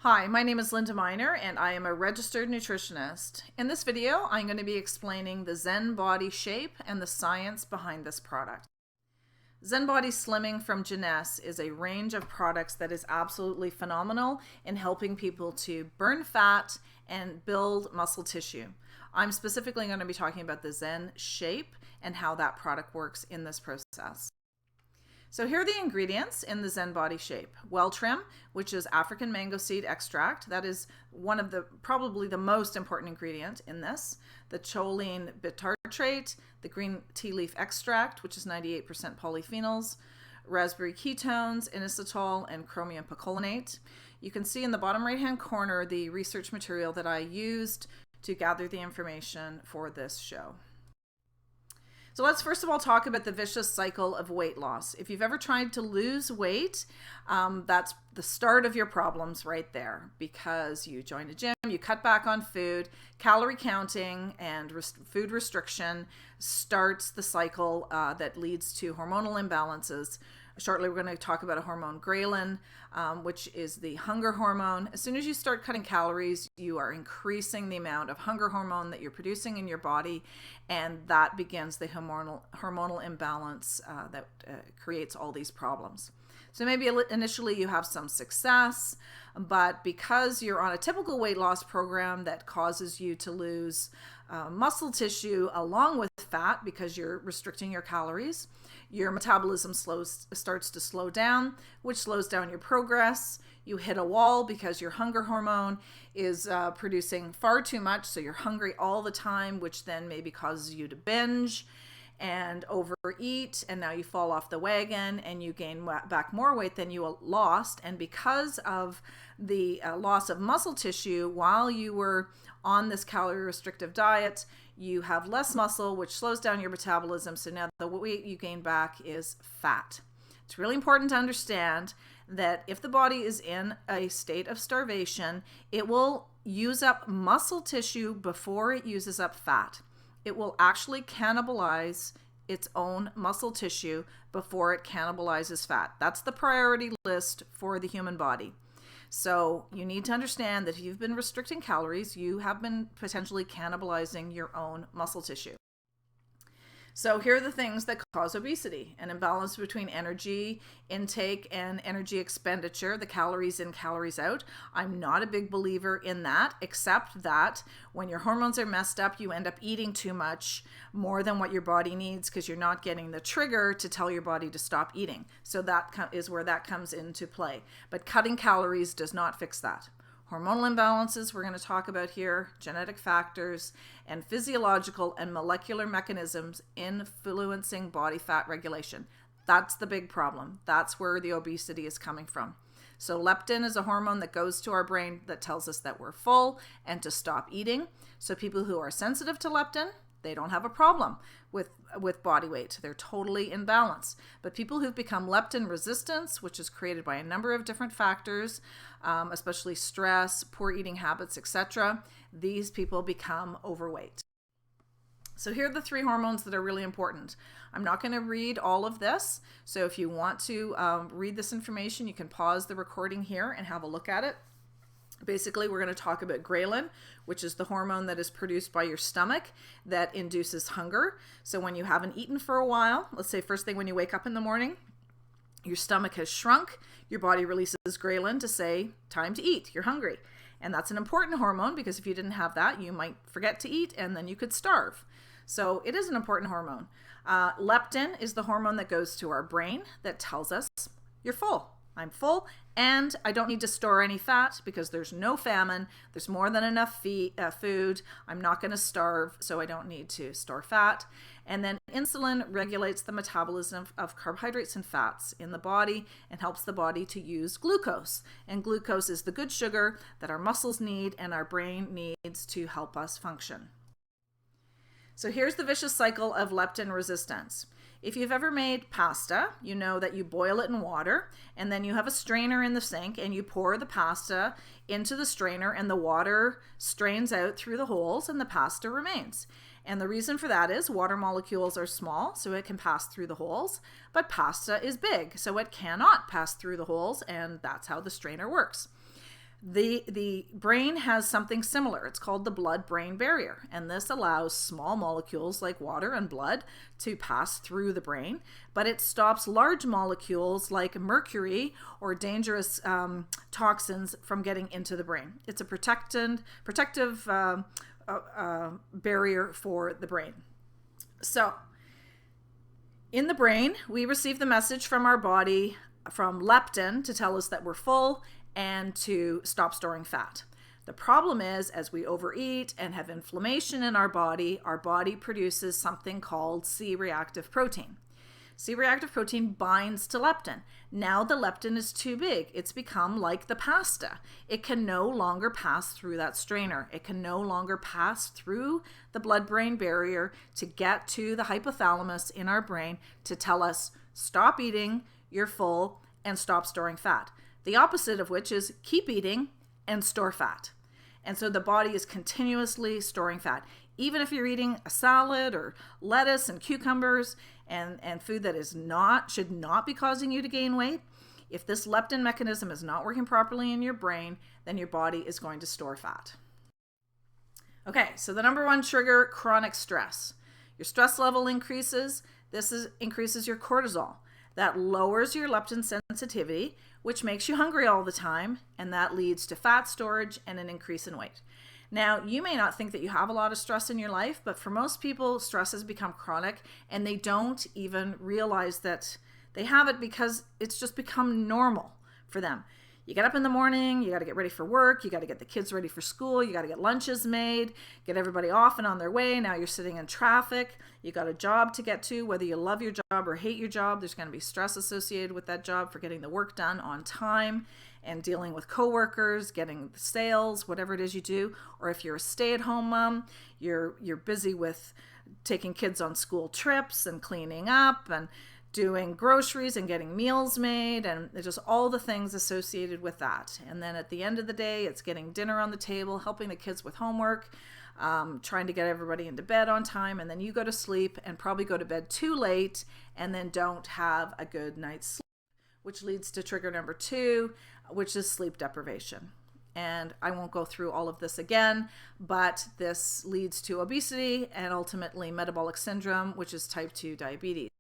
Hi, my name is Linda Miner and I am a registered nutritionist. In this video, I'm going to be explaining the ZEN Body shape and the science behind this product. ZEN Body Slimming from Jeunesse is a range of products that is absolutely phenomenal in helping people to burn fat and build muscle tissue. I'm specifically going to be talking about the ZEN shape and how that product works in this process. So here are the ingredients in the ZEN Body shape. Well trim, which is African mango seed extract. That is one of probably the most important ingredient in this. The choline bitartrate, the green tea leaf extract, which is 98% polyphenols, raspberry ketones, inositol, and chromium picolinate. You can see in the bottom right-hand corner the research material that I used to gather the information for this show. So let's first of all talk about the vicious cycle of weight loss. If you've ever tried to lose weight, that's the start of your problems right there, because you join a gym, you cut back on food, calorie counting and food restriction starts the cycle that leads to hormonal imbalances. Shortly, we're going to talk about a hormone, ghrelin, which is the hunger hormone. As soon as you start cutting calories, you are increasing the amount of hunger hormone that you're producing in your body, and that begins the hormonal imbalance that creates all these problems. So maybe initially you have some success, but because you're on a typical weight loss program that causes you to lose muscle tissue along with fat because you're restricting your calories, your metabolism starts to slow down, which slows down your progress. You hit a wall because your hunger hormone is producing far too much, so you're hungry all the time, which then maybe causes you to binge and overeat, and now you fall off the wagon and you gain back more weight than you lost. And because of the loss of muscle tissue while you were on this calorie restrictive diet, you have less muscle, which slows down your metabolism. So now the weight you gain back is fat. It's really important to understand that if the body is in a state of starvation, it will use up muscle tissue before it uses up fat. It will actually cannibalize its own muscle tissue before it cannibalizes fat. That's the priority list for the human body. So you need to understand that if you've been restricting calories, you have been potentially cannibalizing your own muscle tissue. So here are the things that cause obesity: an imbalance between energy intake and energy expenditure, the calories in, calories out. I'm not a big believer in that, except that when your hormones are messed up, you end up eating too much, more than what your body needs, because you're not getting the trigger to tell your body to stop eating. So that is where that comes into play. But cutting calories does not fix that. Hormonal imbalances we're going to talk about here, genetic factors, and physiological and molecular mechanisms influencing body fat regulation. That's the big problem. That's where the obesity is coming from. So leptin is a hormone that goes to our brain that tells us that we're full and to stop eating. So people who are sensitive to leptin, they don't have a problem with body weight. They're totally in balance. But people who've become leptin resistance, which is created by a number of different factors, especially stress, poor eating habits, etc., these people become overweight. So here are the 3 hormones that are really important. I'm not going to read all of this. So if you want to read this information, you can pause the recording here and have a look at it. Basically, we're going to talk about ghrelin, which is the hormone that is produced by your stomach that induces hunger. So when you haven't eaten for a while, let's say first thing when you wake up in the morning, your stomach has shrunk, your body releases ghrelin to say, time to eat, you're hungry. And that's an important hormone, because if you didn't have that, you might forget to eat and then you could starve. So it is an important hormone. Leptin is the hormone that goes to our brain that tells us you're full. I'm full and I don't need to store any fat because there's no famine. There's more than enough food. I'm not going to starve, so I don't need to store fat. And then insulin regulates the metabolism of carbohydrates and fats in the body and helps the body to use glucose. And glucose is the good sugar that our muscles need and our brain needs to help us function. So here's the vicious cycle of leptin resistance. If you've ever made pasta, you know that you boil it in water and then you have a strainer in the sink and you pour the pasta into the strainer and the water strains out through the holes and the pasta remains. And the reason for that is water molecules are small, so it can pass through the holes, but pasta is big, so it cannot pass through the holes, and that's how the strainer works. The brain has something similar. It's called the blood-brain barrier, and this allows small molecules like water and blood to pass through the brain, but it stops large molecules like mercury or dangerous toxins from getting into the brain. It's a protective barrier for the brain. So in the brain, we receive the message from our body from leptin to tell us that we're full and to stop storing fat. The problem is, as we overeat and have inflammation in our body produces something called C-reactive protein. C-reactive protein binds to leptin. Now the leptin is too big. It's become like the pasta. It can no longer pass through that strainer. It can no longer pass through the blood-brain barrier to get to the hypothalamus in our brain to tell us, stop eating, you're full, and stop storing fat. The opposite of which is keep eating and store fat. And so the body is continuously storing fat. Even if you're eating a salad or lettuce and cucumbers and food that should not be causing you to gain weight, if this leptin mechanism is not working properly in your brain, then your body is going to store fat. Okay, so the number one trigger, chronic stress. Your stress level increases. Increases your cortisol. That lowers your leptin sensitivity, which makes you hungry all the time, and that leads to fat storage and an increase in weight. Now, you may not think that you have a lot of stress in your life, but for most people, stress has become chronic, and they don't even realize that they have it because it's just become normal for them. You get up in the morning, you got to get ready for work, you got to get the kids ready for school, you got to get lunches made, get everybody off and on their way. Now you're sitting in traffic, you got a job to get to, whether you love your job or hate your job, there's going to be stress associated with that job for getting the work done on time and dealing with coworkers, getting the sales, whatever it is you do. Or if you're a stay-at-home mom, you're busy with taking kids on school trips and cleaning up and doing groceries and getting meals made, and just all the things associated with that. And then at the end of the day, it's getting dinner on the table, helping the kids with homework, trying to get everybody into bed on time, and then you go to sleep and probably go to bed too late and then don't have a good night's sleep, which leads to trigger number 2, which is sleep deprivation. And I won't go through all of this again, but this leads to obesity and ultimately metabolic syndrome, which is type 2 diabetes.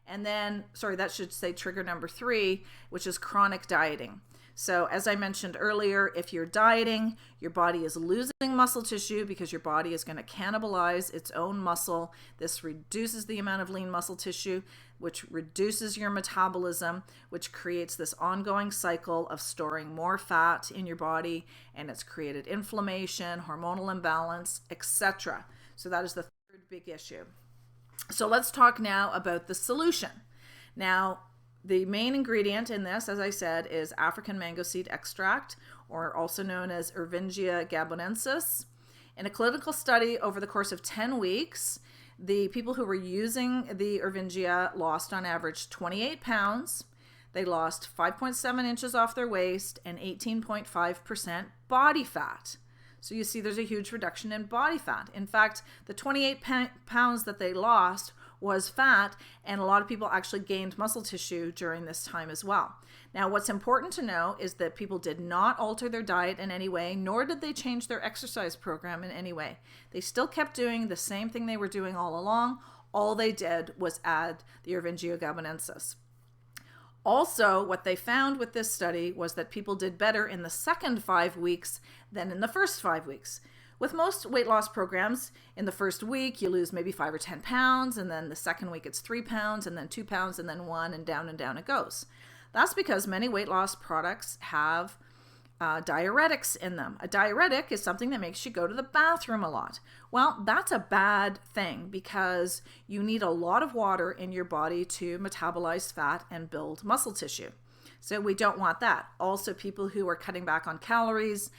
And then, that should say trigger number 3, which is chronic dieting. So as I mentioned earlier, if you're dieting, your body is losing muscle tissue because your body is going to cannibalize its own muscle. This reduces the amount of lean muscle tissue, which reduces your metabolism, which creates this ongoing cycle of storing more fat in your body, and it's created inflammation, hormonal imbalance, etc. So that is the third big issue. So let's talk now about the solution. Now, the main ingredient in this, as I said, is African mango seed extract, or also known as Ervingia gabonensis. In a clinical study over the course of 10 weeks, the people who were using the Ervingia lost on average 28 pounds. They lost 5.7 inches off their waist and 18.5% body fat. So you see there's a huge reduction in body fat. In fact, the 28 pounds that they lost was fat, and a lot of people actually gained muscle tissue during this time as well. Now, what's important to know is that people did not alter their diet in any way, nor did they change their exercise program in any way. They still kept doing the same thing they were doing all along. All they did was add the Ervingia gabonensis. Also, what they found with this study was that people did better in the second 5 weeks than in the first 5 weeks. With most weight loss programs, in the first week, you lose maybe 5 or 10 pounds, and then the second week it's 3 pounds, and then 2 pounds, and then 1, and down it goes. That's because many weight loss products have diuretics in them. A diuretic is something that makes you go to the bathroom a lot. Well, that's a bad thing because you need a lot of water in your body to metabolize fat and build muscle tissue. So we don't want that. Also, people who are cutting back on calories,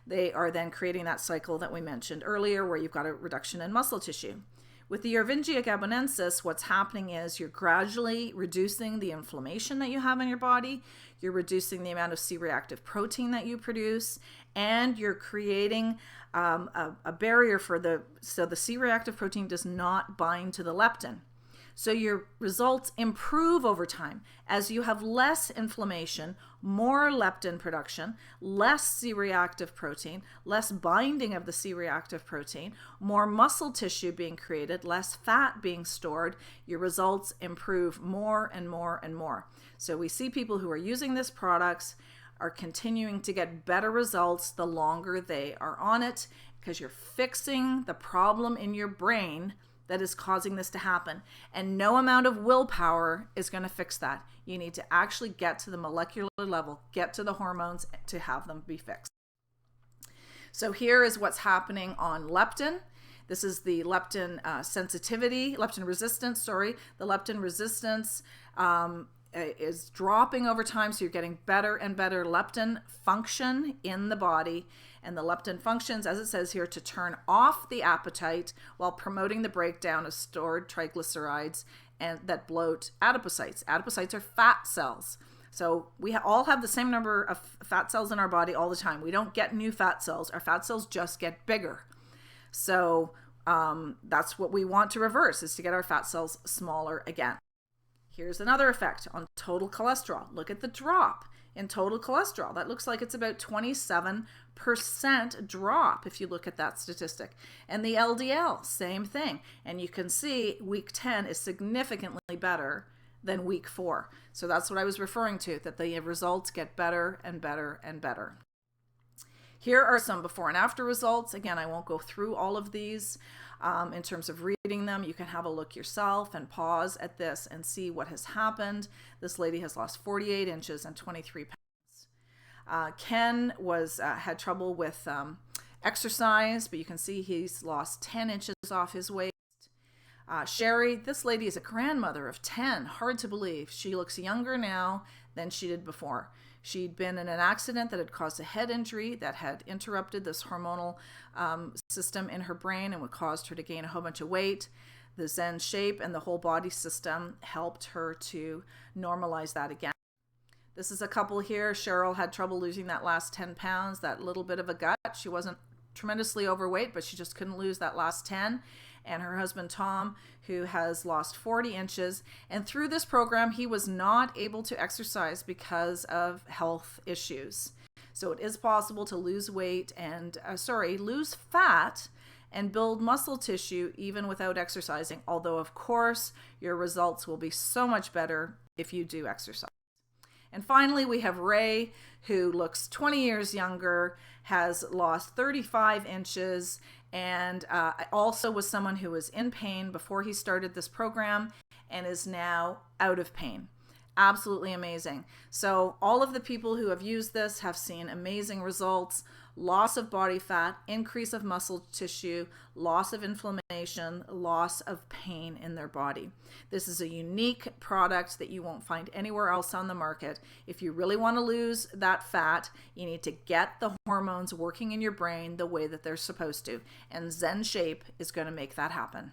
they are then creating that cycle that we mentioned earlier where you've got a reduction in muscle tissue. With the Ervingia gabonensis, what's happening is you're gradually reducing the inflammation that you have in your body, you're reducing the amount of C-reactive protein that you produce, and you're creating a barrier so the C-reactive protein does not bind to the leptin. So your results improve over time as you have less inflammation, more leptin production, less C-reactive protein, less binding of the C-reactive protein, more muscle tissue being created, less fat being stored. Your results improve more and more and more. So we see people who are using these products are continuing to get better results the longer they are on it, because you're fixing the problem in your brain that is causing this to happen. And no amount of willpower is going to fix that. You need to actually get to the molecular level, get to the hormones to have them be fixed. So here is what's happening on leptin. This is the leptin sensitivity, leptin resistance, sorry. The leptin resistance is dropping over time, so you're getting better and better leptin function in the body. And the leptin functions, as it says here, to turn off the appetite while promoting the breakdown of stored triglycerides and that bloat adipocytes. Adipocytes are fat cells. So we all have the same number of fat cells in our body all the time. We don't get new fat cells. Our fat cells just get bigger. So that's what we want to reverse, is to get our fat cells smaller again. Here's another effect on total cholesterol. Look at the drop in total cholesterol. That looks like it's about 27% drop if you look at that statistic. And the LDL, same thing. And you can see week 10 is significantly better than week 4. So that's what I was referring to, that the results get better and better and better. Here are some before and after results. Again, I won't go through all of these in terms of reading them. You can have a look yourself and pause at this and see what has happened. This lady has lost 48 inches and 23 pounds. Ken had trouble with exercise, but you can see he's lost 10 inches off his waist. Sherry, this lady is a grandmother of 10. Hard to believe. She looks younger now than she did before. She'd been in an accident that had caused a head injury that had interrupted this hormonal system in her brain and would caused her to gain a whole bunch of weight. The ZEN shape and the whole body system helped her to normalize that again. This is a couple here. Cheryl had trouble losing that last 10 pounds, that little bit of a gut. She wasn't tremendously overweight, but she just couldn't lose that last 10. And her husband, Tom, who has lost 40 inches. And through this program, he was not able to exercise because of health issues. So it is possible to lose weight and, lose fat and build muscle tissue even without exercising. Although, of course, your results will be so much better if you do exercise. And finally, we have Ray, who looks 20 years younger, has lost 35 inches, and also was someone who was in pain before he started this program and is now out of pain. Absolutely amazing. So all of the people who have used this have seen amazing results: loss of body fat, increase of muscle tissue, loss of inflammation, loss of pain in their body. This is a unique product that you won't find anywhere else on the market. If you really want to lose that fat, you need to get the hormones working in your brain the way that they're supposed to. And ZEN Shape is going to make that happen.